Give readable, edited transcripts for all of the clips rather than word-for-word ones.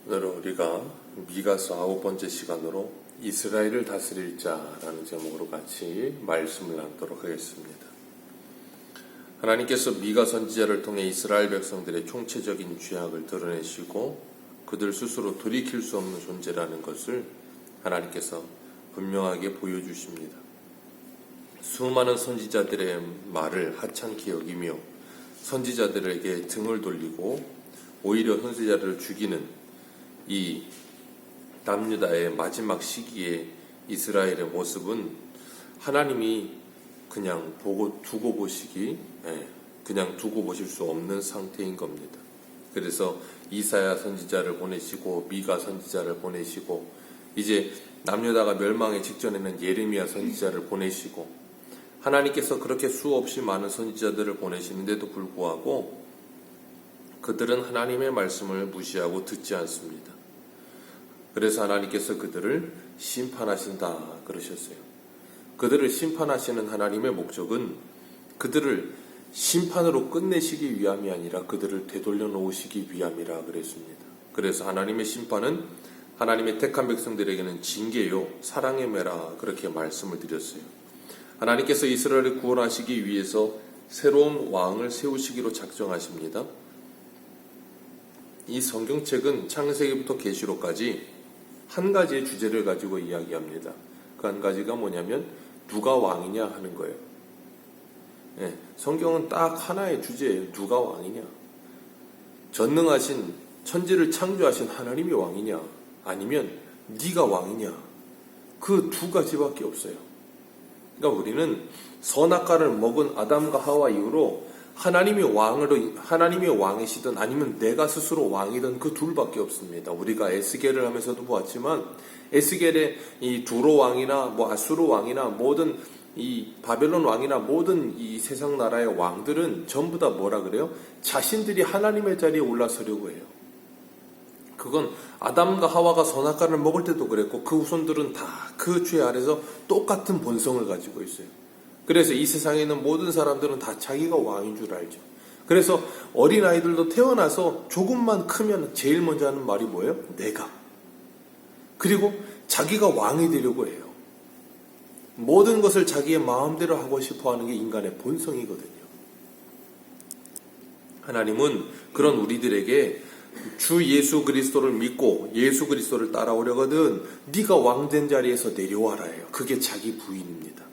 오늘 우리가 미가서 9번째 시간으로 이스라엘을 다스릴 자라는 제목으로 같이 말씀을 나누도록 하겠습니다. 하나님께서 미가 선지자를 통해 이스라엘 백성들의 총체적인 죄악을 드러내시고 그들 스스로 돌이킬 수 없는 존재라는 것을 하나님께서 분명하게 보여주십니다. 수많은 선지자들의 말을 하찮게 여기며 선지자들에게 등을 돌리고 오히려 선지자를 죽이는 이 남유다의 마지막 시기에 이스라엘의 모습은 하나님이 그냥 두고 보실 수 없는 상태인 겁니다. 그래서 이사야 선지자를 보내시고 미가 선지자를 보내시고 이제 남유다가 멸망의 직전에는 예레미야 선지자를 보내시고 하나님께서 그렇게 수없이 많은 선지자들을 보내시는데도 불구하고 그들은 하나님의 말씀을 무시하고 듣지 않습니다. 그래서 하나님께서 그들을 심판하신다 그러셨어요. 그들을 심판하시는 하나님의 목적은 그들을 심판으로 끝내시기 위함이 아니라 그들을 되돌려 놓으시기 위함이라 그랬습니다. 그래서 하나님의 심판은 하나님의 택한 백성들에게는 징계요 사랑의 매라 그렇게 말씀을 드렸어요. 하나님께서 이스라엘을 구원하시기 위해서 새로운 왕을 세우시기로 작정하십니다. 이 성경책은 창세기부터 계시록까지 한 가지의 주제를 가지고 이야기합니다. 그 한 가지가 뭐냐면 누가 왕이냐 하는 거예요. 성경은 딱 하나의 주제예요. 누가 왕이냐. 전능하신 천지를 창조하신 하나님이 왕이냐 아니면 네가 왕이냐. 그 두 가지밖에 없어요. 그러니까 우리는 선악과를 먹은 아담과 하와 이후로 하나님이 왕이시든 아니면 내가 스스로 왕이든 그 둘밖에 없습니다. 우리가 에스겔을 하면서도 보았지만 에스겔의 이 두로 왕이나 아수르 왕이나 모든 이 바벨론 왕이나 모든 이 세상 나라의 왕들은 전부 다 뭐라 그래요? 자신들이 하나님의 자리에 올라서려고 해요. 그건 아담과 하와가 선악과를 먹을 때도 그랬고 그 후손들은 다 그 죄 아래서 똑같은 본성을 가지고 있어요. 그래서 이 세상에 있는 모든 사람들은 다 자기가 왕인 줄 알죠. 그래서 어린아이들도 태어나서 조금만 크면 제일 먼저 하는 말이 뭐예요? 내가. 그리고 자기가 왕이 되려고 해요. 모든 것을 자기의 마음대로 하고 싶어 하는 게 인간의 본성이거든요. 하나님은 그런 우리들에게 주 예수 그리스도를 믿고 예수 그리스도를 따라오려거든 네가 왕된 자리에서 내려와라 해요. 그게 자기 부인입니다.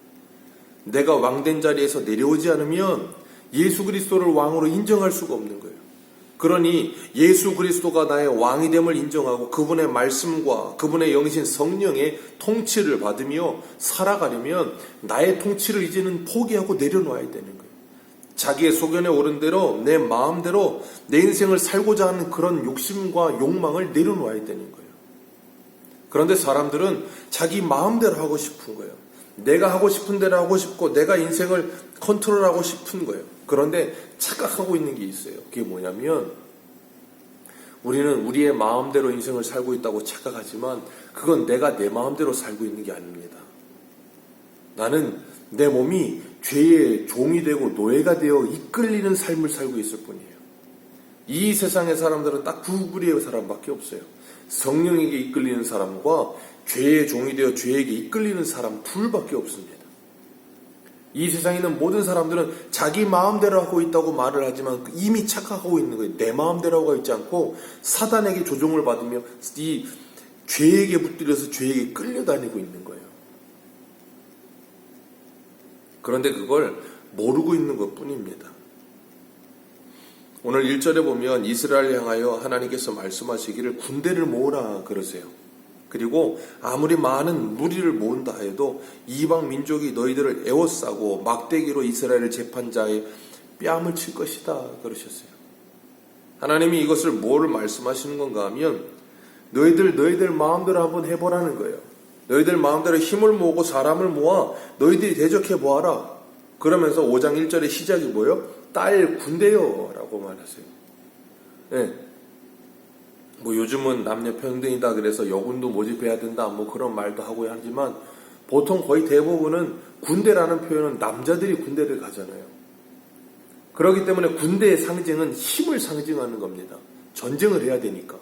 내가 왕된 자리에서 내려오지 않으면 예수 그리스도를 왕으로 인정할 수가 없는 거예요. 그러니 예수 그리스도가 나의 왕이 됨을 인정하고 그분의 말씀과 그분의 영이신 성령의 통치를 받으며 살아가려면 나의 통치를 이제는 포기하고 내려놓아야 되는 거예요. 자기의 소견에 오른 대로 내 마음대로 내 인생을 살고자 하는 그런 욕심과 욕망을 내려놓아야 되는 거예요. 그런데 사람들은 자기 마음대로 하고 싶은 거예요. 내가 하고 싶은 대로 하고 싶고 내가 인생을 컨트롤하고 싶은 거예요. 그런데 착각하고 있는 게 있어요. 그게 뭐냐면 우리는 우리의 마음대로 인생을 살고 있다고 착각하지만 그건 내가 내 마음대로 살고 있는 게 아닙니다. 나는 내 몸이 죄의 종이 되고 노예가 되어 이끌리는 삶을 살고 있을 뿐이에요. 이 세상의 사람들은 딱 두 부류의 사람밖에 없어요. 성령에게 이끌리는 사람과 죄의 종이 되어 죄에게 이끌리는 사람 둘밖에 없습니다. 이 세상에 있는 모든 사람들은 자기 마음대로 하고 있다고 말을 하지만 이미 착각하고 있는 거예요. 내 마음대로 하고 있지 않고 사단에게 조종을 받으며 이 죄에게 붙들려서 죄에게 끌려다니고 있는 거예요. 그런데 그걸 모르고 있는 것뿐입니다. 오늘 1절에 보면 이스라엘을 향하여 하나님께서 말씀하시기를 군대를 모으라 그러세요. 그리고 아무리 많은 무리를 모은다 해도 이방 민족이 너희들을 에워싸고 막대기로 이스라엘을 재판자의 뺨을 칠 것이다 그러셨어요. 하나님이 이것을 뭐를 말씀하시는 건가 하면 너희들 마음대로 한번 해보라는 거예요. 너희들 마음대로 힘을 모으고 사람을 모아 너희들이 대적해 보아라. 그러면서 5장 1절의 시작이 뭐예요? 딸 군대요 라고 말하세요. 요즘은 남녀 평등이다 그래서 여군도 모집해야 된다 그런 말도 하고 하지만 보통 거의 대부분은 군대라는 표현은 남자들이 군대를 가잖아요. 그렇기 때문에 군대의 상징은 힘을 상징하는 겁니다. 전쟁을 해야 되니까.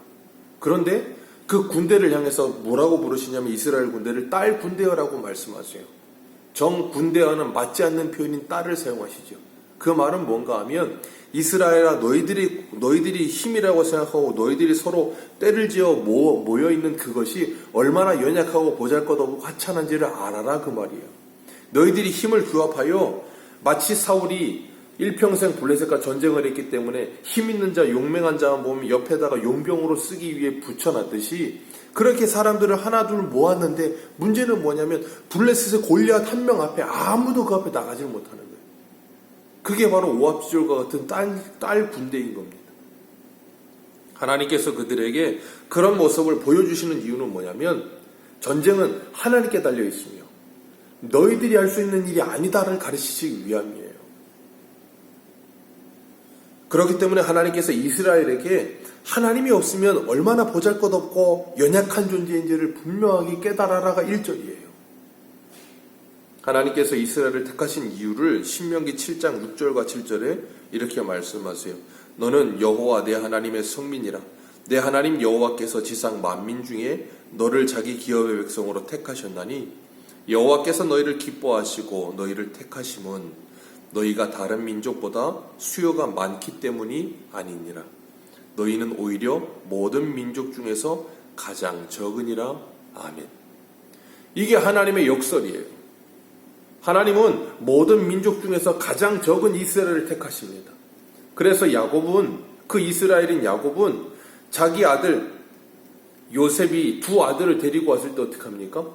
그런데 그 군대를 향해서 뭐라고 부르시냐면 이스라엘 군대를 딸 군대여라고 말씀하세요. 정 군대와는 맞지 않는 표현인 딸을 사용하시죠. 그 말은 뭔가 하면 이스라엘아 너희들이 힘이라고 생각하고 너희들이 서로 때를 지어 모여 있는 그것이 얼마나 연약하고 보잘것없고 하찮은지를 알아라 그 말이에요. 너희들이 힘을 규합하여 마치 사울이 일평생 블레셋과 전쟁을 했기 때문에 힘 있는 자, 용맹한 자만 보면 옆에다가 용병으로 쓰기 위해 붙여놨듯이 그렇게 사람들을 하나둘 모았는데 문제는 뭐냐면 블레셋의 골리앗 한 명 앞에 아무도 그 앞에 나가질 못하는 거예요. 그게 바로 오합지졸과 같은 딸 군대인 겁니다. 하나님께서 그들에게 그런 모습을 보여주시는 이유는 뭐냐면 전쟁은 하나님께 달려 있으며 너희들이 할 수 있는 일이 아니다를 가르치시기 위함이에요. 그렇기 때문에 하나님께서 이스라엘에게 하나님이 없으면 얼마나 보잘것없고 연약한 존재인지를 분명하게 깨달아라가 1절이에요. 하나님께서 이스라엘을 택하신 이유를 신명기 7장 6절과 7절에 이렇게 말씀하세요. 너는 여호와 내 하나님의 성민이라. 내 하나님 여호와께서 지상 만민 중에 너를 자기 기업의 백성으로 택하셨나니 여호와께서 너희를 기뻐하시고 너희를 택하심은 너희가 다른 민족보다 수요가 많기 때문이 아니니라. 너희는 오히려 모든 민족 중에서 가장 적으니라. 아멘. 이게 하나님의 역설이에요. 하나님은 모든 민족 중에서 가장 적은 이스라엘을 택하십니다. 그래서 야곱은, 그 이스라엘인 야곱은 자기 아들 요셉이 두 아들을 데리고 왔을 때 어떻게 합니까?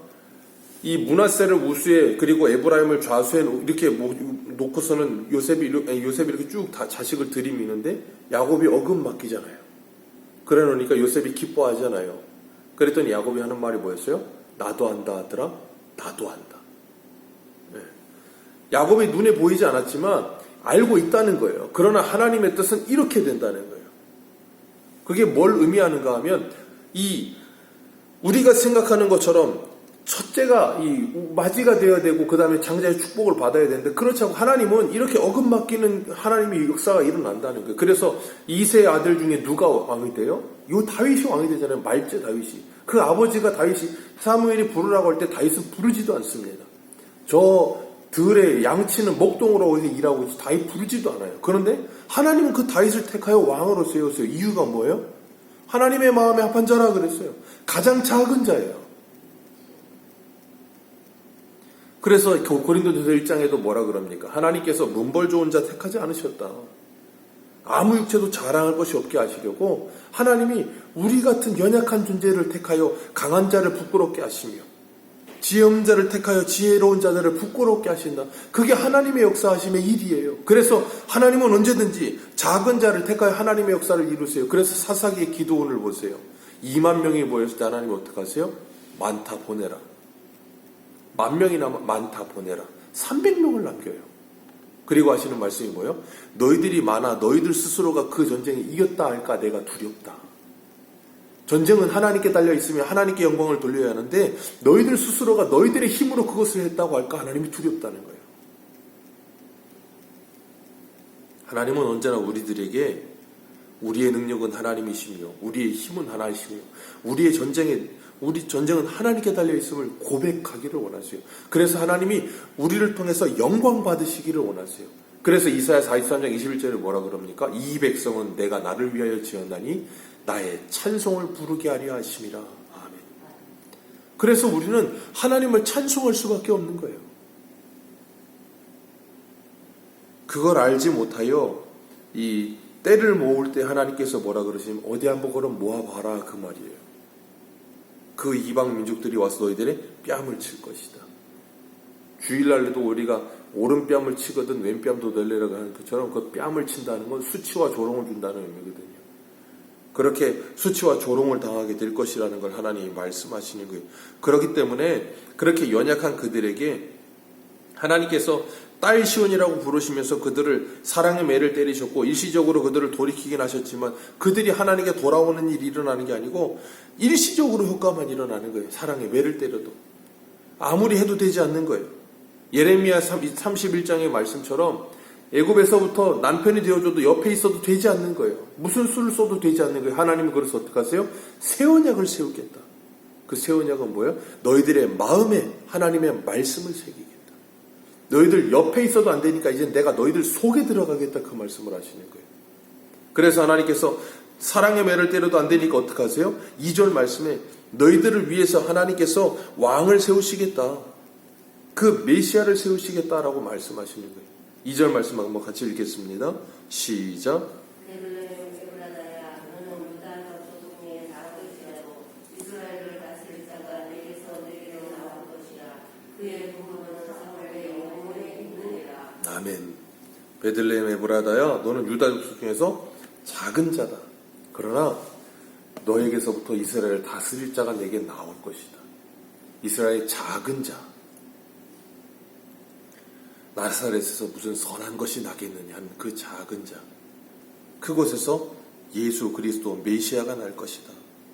이 므낫세를 우수에 그리고 에브라임을 좌수에 이렇게 놓고서는 요셉이 이렇게 쭉 다 자식을 들이미는데 야곱이 어금 맡기잖아요. 그래 놓으니까 요셉이 기뻐하잖아요. 그랬더니 야곱이 하는 말이 뭐였어요? 나도 안다 하더라. 나도 안다. 네. 야곱이 눈에 보이지 않았지만 알고 있다는 거예요. 그러나 하나님의 뜻은 이렇게 된다는 거예요. 그게 뭘 의미하는가 하면 우리가 생각하는 것처럼 첫째가 맞이가 되어야 되고 그 다음에 장자의 축복을 받아야 되는데 그렇지 않고 하나님은 이렇게 어긋맞기는 하나님의 역사가 일어난다는 거예요. 그래서 이세의 아들 중에 누가 왕이 돼요? 요 다윗이 왕이 되잖아요. 말제 다윗이. 그 아버지가 다윗이 사무엘이 부르라고 할 때 다윗은 부르지도 않습니다. 저 들의 양치는 목동으로 어디서 일하고 있지 다윗 부르지도 않아요. 그런데 하나님은 그 다윗을 택하여 왕으로 세웠어요. 이유가 뭐예요? 하나님의 마음에 합한 자라 그랬어요. 가장 작은 자예요. 그래서 고린도전서 1장에도 뭐라 그럽니까? 하나님께서 문벌 좋은 자 택하지 않으셨다. 아무 육체도 자랑할 것이 없게 하시려고 하나님이 우리 같은 연약한 존재를 택하여 강한 자를 부끄럽게 하시며 지혜 없는 자를 택하여 지혜로운 자들을 부끄럽게 하신다. 그게 하나님의 역사하심의 일이에요. 그래서 하나님은 언제든지 작은 자를 택하여 하나님의 역사를 이루세요. 그래서 사사기의 기도원을 보세요. 2만 명이 모였을 때 하나님 어떻게 하세요? 많다 보내라. 10,000명이나 많다 보내라. 300명을 남겨요. 그리고 하시는 말씀이 뭐예요? 너희들이 많아 너희들 스스로가 그 전쟁에 이겼다 할까 내가 두렵다. 전쟁은 하나님께 달려있으면 하나님께 영광을 돌려야 하는데 너희들 스스로가 너희들의 힘으로 그것을 했다고 할까 하나님이 두렵다는 거예요. 하나님은 언제나 우리들에게 우리의 능력은 하나님이시며 우리의 힘은 하나이시며 우리 전쟁은 하나님께 달려있음을 고백하기를 원하세요. 그래서 하나님이 우리를 통해서 영광 받으시기를 원하세요. 그래서 이사야 43장 21절에 뭐라 그럽니까? 이 백성은 내가 나를 위하여 지었나니 나의 찬송을 부르게 하려 하심이라. 아멘. 그래서 우리는 하나님을 찬송할 수밖에 없는 거예요. 그걸 알지 못하여 이 때를 모을 때 하나님께서 뭐라 그러시면 어디 한번 그럼 모아봐라 그 말이에요. 그 이방 민족들이 와서 너희들의 뺨을 칠 것이다. 주일날에도 우리가 오른뺨을 치거든 왼뺨도 널리라고 하는 것처럼 그 뺨을 친다는 건 수치와 조롱을 준다는 의미거든요. 그렇게 수치와 조롱을 당하게 될 것이라는 걸 하나님이 말씀하시는 거예요. 그렇기 때문에 그렇게 연약한 그들에게 하나님께서 딸 시온이라고 부르시면서 그들을 사랑의 매를 때리셨고 일시적으로 그들을 돌이키긴 하셨지만 그들이 하나님께 돌아오는 일이 일어나는 게 아니고 일시적으로 효과만 일어나는 거예요. 사랑의 매를 때려도 아무리 해도 되지 않는 거예요. 예레미야 31장의 말씀처럼 애굽에서부터 남편이 되어줘도 옆에 있어도 되지 않는 거예요. 무슨 수를 써도 되지 않는 거예요. 하나님은 그래서 어떻게 하세요? 새 언약을 세우겠다. 그 새 언약은 뭐예요? 너희들의 마음에 하나님의 말씀을 새기겠다. 너희들 옆에 있어도 안 되니까 이제 내가 너희들 속에 들어가겠다, 그 말씀을 하시는 거예요. 그래서 하나님께서 사랑의 매를 때려도 안 되니까 어떻게 하세요? 2절 말씀에 너희들을 위해서 하나님께서 왕을 세우시겠다. 그 메시아를 세우시겠다라고 말씀하시는 거예요. 2절 말씀 한번 같이 읽겠습니다. 시작. 아멘. 베들레헴 에브라다야, 너는 유다 족속 중에서 작은 자다. 그러나 너에게서부터 이스라엘을 다스릴 자가 내게 나올 것이다. 이스라엘의 작은 자. 나사렛에서 무슨 선한 것이 나겠느냐 하는 그 작은 자. 그곳에서 예수 그리스도 메시아가 날 것이다.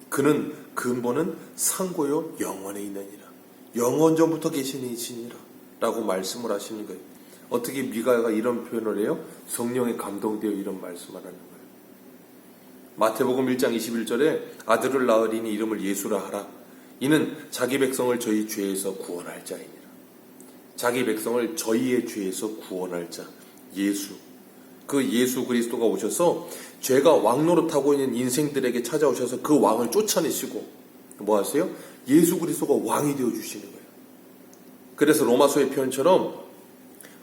그는 근본은 상고요 영원에 있느니라. 영원 전부터 계신 이시니라 라고 말씀을 하시는 거예요. 어떻게 미가가 이런 표현을 해요? 성령에 감동되어 이런 말씀을 하는 거예요. 마태복음 1장 21절에 아들을 낳으리니 이름을 예수라 하라. 이는 자기 백성을 저희 죄에서 구원할 자이니라. 자기 백성을 저희의 죄에서 구원할 자, 예수. 그 예수 그리스도가 오셔서 죄가 왕노릇하고 있는 인생들에게 찾아오셔서 그 왕을 쫓아내시고 뭐 하세요? 예수 그리스도가 왕이 되어주시는 거예요. 그래서 로마서의 표현처럼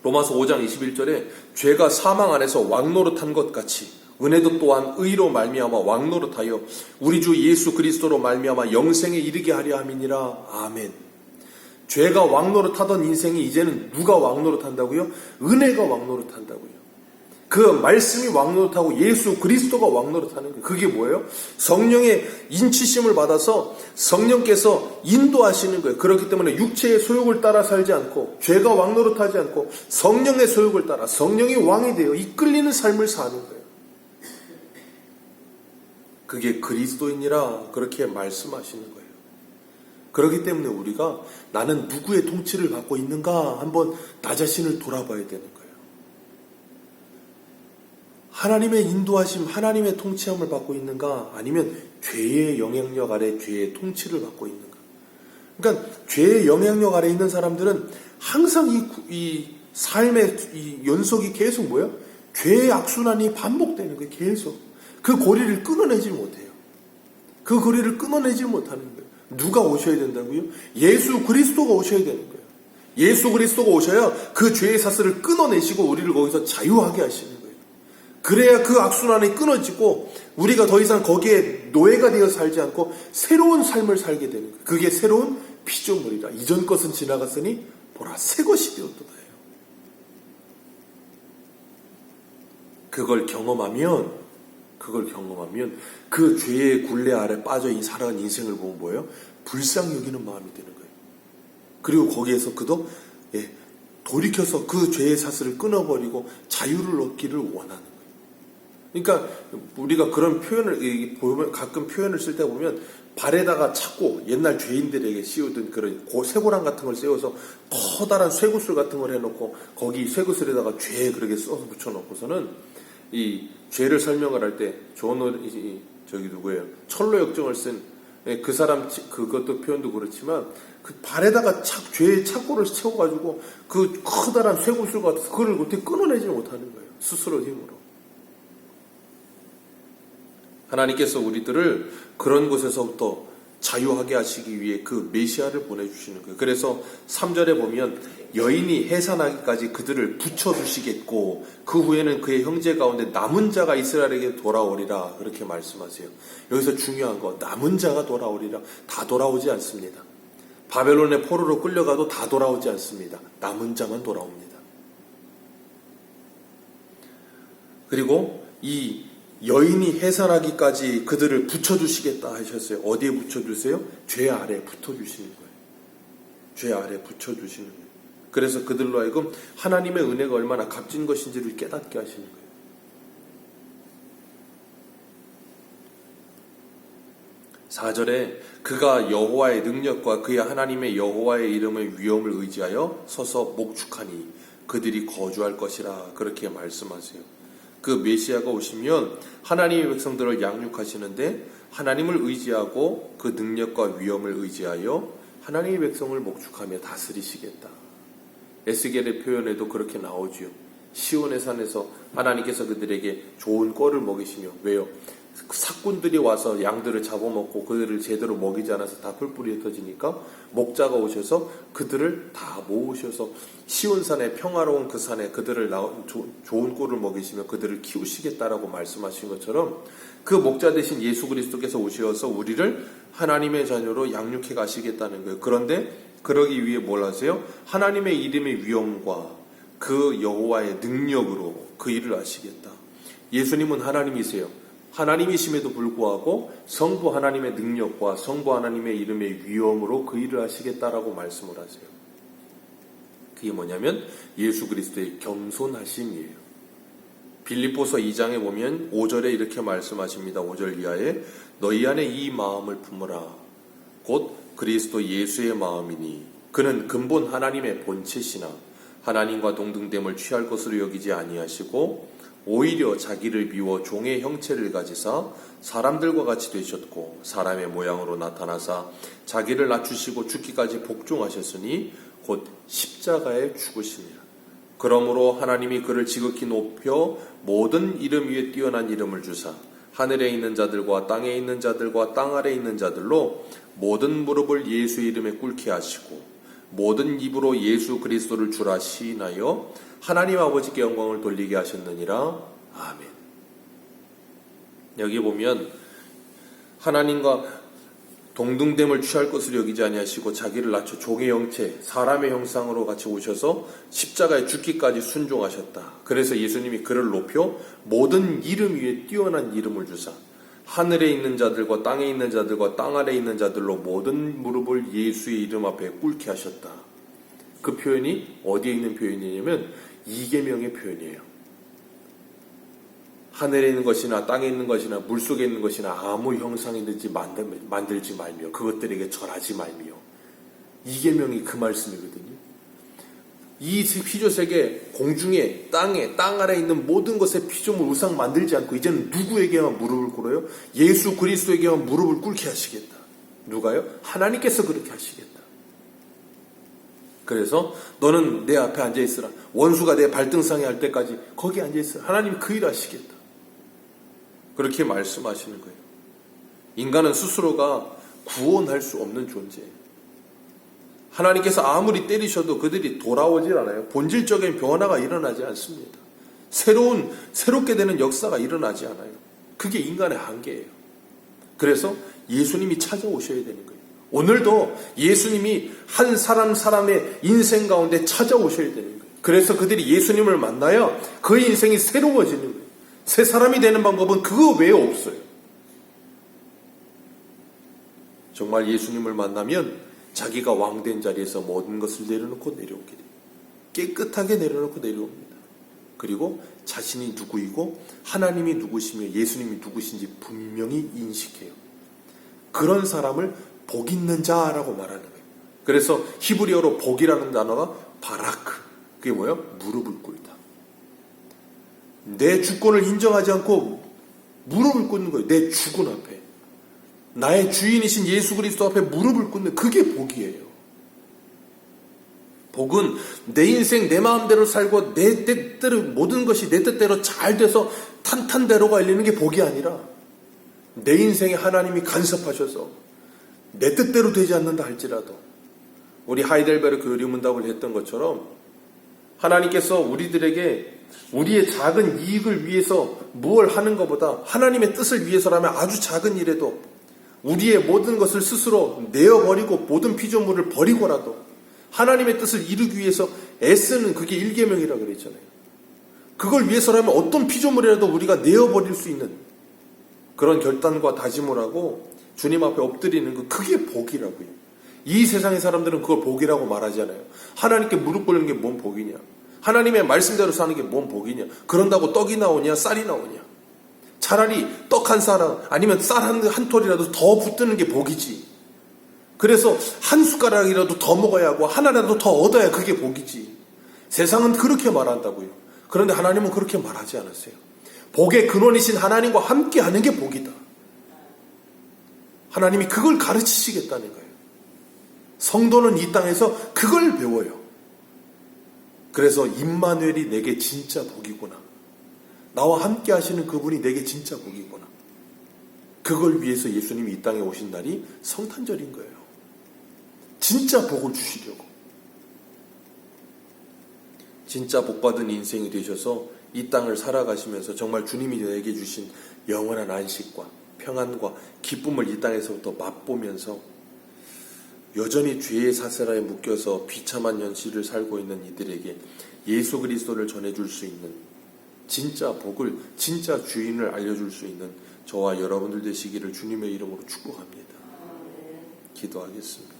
로마서 5장 21절에 죄가 사망 안에서 왕노릇한 것 같이 은혜도 또한 의로 말미암아 왕노릇하여 우리 주 예수 그리스도로 말미암아 영생에 이르게 하려 함이니라. 아멘. 죄가 왕노릇하던 인생이 이제는 누가 왕노릇한다고요? 은혜가 왕노릇한다고요. 그 말씀이 왕노릇하고 예수 그리스도가 왕노릇하는 거예요. 그게 뭐예요? 성령의 인치심을 받아서 성령께서 인도하시는 거예요. 그렇기 때문에 육체의 소욕을 따라 살지 않고 죄가 왕노릇하지 않고 성령의 소욕을 따라 성령이 왕이 되어 이끌리는 삶을 사는 거예요. 그게 그리스도인이라 그렇게 말씀하시는 거예요. 그렇기 때문에 우리가 나는 누구의 통치를 받고 있는가 한번 나 자신을 돌아봐야 되는 거예요. 하나님의 인도하심, 하나님의 통치함을 받고 있는가? 아니면 죄의 영향력 아래 죄의 통치를 받고 있는가? 그러니까 죄의 영향력 아래 있는 사람들은 항상 이 삶의 이 연속이 계속 뭐예요? 죄의 악순환이 반복되는 거예요. 계속. 그 고리를 끊어내지 못해요. 그 고리를 끊어내지 못하는 거예요. 누가 오셔야 된다고요? 예수 그리스도가 오셔야 되는 거예요. 예수 그리스도가 오셔야 그 죄의 사슬을 끊어내시고 우리를 거기서 자유하게 하시는 거예요. 그래야 그 악순환이 끊어지고 우리가 더 이상 거기에 노예가 되어 살지 않고 새로운 삶을 살게 되는 거예요. 그게 새로운 피조물이라. 이전 것은 지나갔으니 보라 새 것이 되었도다. 그걸 경험하면 그 죄의 굴레 아래 빠져 살아간 인생을 보면 뭐예요? 불쌍히 여기는 마음이 되는 거예요. 그리고 거기에서 그도 돌이켜서 그 죄의 사슬을 끊어버리고 자유를 얻기를 원하는 거예요. 그러니까 우리가 그런 표현을 보면 가끔 표현을 쓸 때 보면 발에다가 찾고 옛날 죄인들에게 씌우던 그런 쇠고랑 같은 걸 씌워서 커다란 쇠구슬 같은 걸 해놓고 거기 쇠구슬에다가 죄 그렇게 써서 붙여놓고서는 이 죄를 설명을 할 때 저기 누구예요? 철로 역정을 쓴 그 사람 그것도 표현도 그렇지만 그 발에다가 죄의 착고를 채워가지고 그 커다란 쇠구슬 같은 그걸 어떻게 끊어내지 못하는 거예요. 스스로 힘으로. 하나님께서 우리들을 그런 곳에서부터 자유하게 하시기 위해 그 메시아를 보내주시는 거예요. 그래서 3절에 보면 여인이 해산하기까지 그들을 붙여주시겠고 그 후에는 그의 형제 가운데 남은 자가 이스라엘에게 돌아오리라 그렇게 말씀하세요. 여기서 중요한 거 남은 자가 돌아오리라. 다 돌아오지 않습니다. 바벨론의 포로로 끌려가도 다 돌아오지 않습니다. 남은 자만 돌아옵니다. 그리고 이 여인이 해산하기까지 그들을 붙여주시겠다 하셨어요. 어디에 붙여주세요? 죄 아래 붙여주시는 거예요. 죄 아래 붙여주시는 거예요. 그래서 그들로 하여금 하나님의 은혜가 얼마나 값진 것인지를 깨닫게 하시는 거예요. (4절에) 그가 여호와의 능력과 그의 하나님의 여호와의 이름의 위엄을 의지하여 서서 목축하니 그들이 거주할 것이라 그렇게 말씀하세요. 그 메시아가 오시면 하나님의 백성들을 양육하시는데 하나님을 의지하고 그 능력과 위엄을 의지하여 하나님의 백성을 목축하며 다스리시겠다. 에스겔의 표현에도 그렇게 나오지요. 시온의 산에서 하나님께서 그들에게 좋은 꼴을 먹이시며, 왜요? 사꾼들이 와서 양들을 잡아먹고 그들을 제대로 먹이지 않아서 다 뿔뿔이 흩어지니까 목자가 오셔서 그들을 다 모으셔서 시온산에 평화로운 그 산에 그들을 좋은 꼴을 먹이시며 그들을 키우시겠다라고 말씀하신 것처럼 그 목자 대신 예수 그리스도께서 오셔서 우리를 하나님의 자녀로 양육해 가시겠다는 거예요. 그런데 그러기 위해 뭘 하세요? 하나님의 이름의 위엄과 그 여호와의 능력으로 그 일을 하시겠다. 예수님은 하나님이세요. 하나님이심에도 불구하고 성부 하나님의 능력과 성부 하나님의 이름의 위엄으로 그 일을 하시겠다라고 말씀을 하세요. 그게 뭐냐면 예수 그리스도의 겸손하심이에요. 빌립보서 2장에 보면 5절에 이렇게 말씀하십니다. 5절 이하에 너희 안에 이 마음을 품으라. 곧 그리스도 예수의 마음이니 그는 근본 하나님의 본체시나 하나님과 동등됨을 취할 것으로 여기지 아니하시고 오히려 자기를 비워 종의 형체를 가지사 사람들과 같이 되셨고 사람의 모양으로 나타나사 자기를 낮추시고 죽기까지 복종하셨으니 곧 십자가에 죽으시니라. 그러므로 하나님이 그를 지극히 높여 모든 이름 위에 뛰어난 이름을 주사 하늘에 있는 자들과 땅에 있는 자들과 땅 아래에 있는 자들로 모든 무릎을 예수의 이름에 꿇게 하시고 모든 입으로 예수 그리스도를 주라 시인하여 하나님 아버지께 영광을 돌리게 하셨느니라. 아멘. 여기 보면 하나님과 동등됨을 취할 것으로 여기지 아니하시고 자기를 낮춰 종의 형체, 사람의 형상으로 같이 오셔서 십자가에 죽기까지 순종하셨다. 그래서 예수님이 그를 높여 모든 이름 위에 뛰어난 이름을 주사 하늘에 있는 자들과 땅에 있는 자들과 땅 아래에 있는 자들로 모든 무릎을 예수의 이름 앞에 꿇게 하셨다. 그 표현이 어디에 있는 표현이냐면 이계명의 표현이에요. 하늘에 있는 것이나 땅에 있는 것이나 물속에 있는 것이나 아무 형상이든지 만들지 말며 그것들에게 절하지 말며, 이계명이 그 말씀이거든요. 이 피조세계 공중에 땅에 땅 아래에 있는 모든 것에 피조물 우상 만들지 않고 이제는 누구에게만 무릎을 꿇어요? 예수 그리스도에게만 무릎을 꿇게 하시겠다. 누가요? 하나님께서 그렇게 하시겠다. 그래서 너는 내 앞에 앉아있으라. 원수가 내 발등상에 할 때까지 거기 앉아있으라. 하나님이 그 일 하시겠다. 그렇게 말씀하시는 거예요. 인간은 스스로가 구원할 수 없는 존재예요. 하나님께서 아무리 때리셔도 그들이 돌아오질 않아요. 본질적인 변화가 일어나지 않습니다. 새롭게 되는 역사가 일어나지 않아요. 그게 인간의 한계예요. 그래서 예수님이 찾아오셔야 되는 거예요. 오늘도 예수님이 한 사람의 인생 가운데 찾아오셔야 되는 거예요. 그래서 그들이 예수님을 만나야 그 인생이 새로워지는 거예요. 새 사람이 되는 방법은 그거 외에 없어요. 정말 예수님을 만나면 자기가 왕된 자리에서 모든 것을 내려놓고 내려오게 돼요. 깨끗하게 내려놓고 내려옵니다. 그리고 자신이 누구이고 하나님이 누구시며 예수님이 누구신지 분명히 인식해요. 그런 사람을 복 있는 자라고 말하는 거예요. 그래서 히브리어로 복이라는 단어가 바라크. 그게 뭐예요? 무릎을 꿇다. 내 주권을 인정하지 않고 무릎을 꿇는 거예요. 내 주권 앞에. 나의 주인이신 예수 그리스도 앞에 무릎을 꿇는, 그게 복이에요. 복은 내 인생 내 마음대로 살고 내 뜻대로 모든 것이 내 뜻대로 잘 돼서 탄탄대로가 열리는 게 복이 아니라 내 인생에 하나님이 간섭하셔서 내 뜻대로 되지 않는다 할지라도, 우리 하이델베르크 의료문답을 했던 것처럼 하나님께서 우리들에게 우리의 작은 이익을 위해서 무엇을 하는 것보다 하나님의 뜻을 위해서라면 아주 작은 일에도 우리의 모든 것을 스스로 내어버리고 모든 피조물을 버리고라도 하나님의 뜻을 이루기 위해서 애쓰는, 그게 1계명이라고 그랬잖아요. 그걸 위해서라면 어떤 피조물이라도 우리가 내어버릴 수 있는 그런 결단과 다짐을 하고 주님 앞에 엎드리는 거, 그게 복이라고요. 이 세상의 사람들은 그걸 복이라고 말하지 않아요. 하나님께 무릎 꿇는 게 뭔 복이냐? 하나님의 말씀대로 사는 게 뭔 복이냐? 그런다고 떡이 나오냐? 쌀이 나오냐? 차라리 떡 한 쌀 아니면 쌀 한 톨이라도 더 붙드는 게 복이지. 그래서 한 숟가락이라도 더 먹어야 하고 하나라도 더 얻어야 그게 복이지. 세상은 그렇게 말한다고요. 그런데 하나님은 그렇게 말하지 않았어요. 복의 근원이신 하나님과 함께 하는 게 복이다. 하나님이 그걸 가르치시겠다는 거예요. 성도는 이 땅에서 그걸 배워요. 그래서 임마누엘이 내게 진짜 복이구나. 나와 함께 하시는 그분이 내게 진짜 복이구나. 그걸 위해서 예수님이 이 땅에 오신 날이 성탄절인 거예요. 진짜 복을 주시려고. 진짜 복받은 인생이 되셔서 이 땅을 살아가시면서 정말 주님이 내게 주신 영원한 안식과 평안과 기쁨을 이 땅에서부터 맛보면서 여전히 죄의 사슬에 묶여서 비참한 현실을 살고 있는 이들에게 예수 그리스도를 전해줄 수 있는 진짜 복을, 진짜 주인을 알려줄 수 있는 저와 여러분들 되시기를 주님의 이름으로 축복합니다. 기도하겠습니다.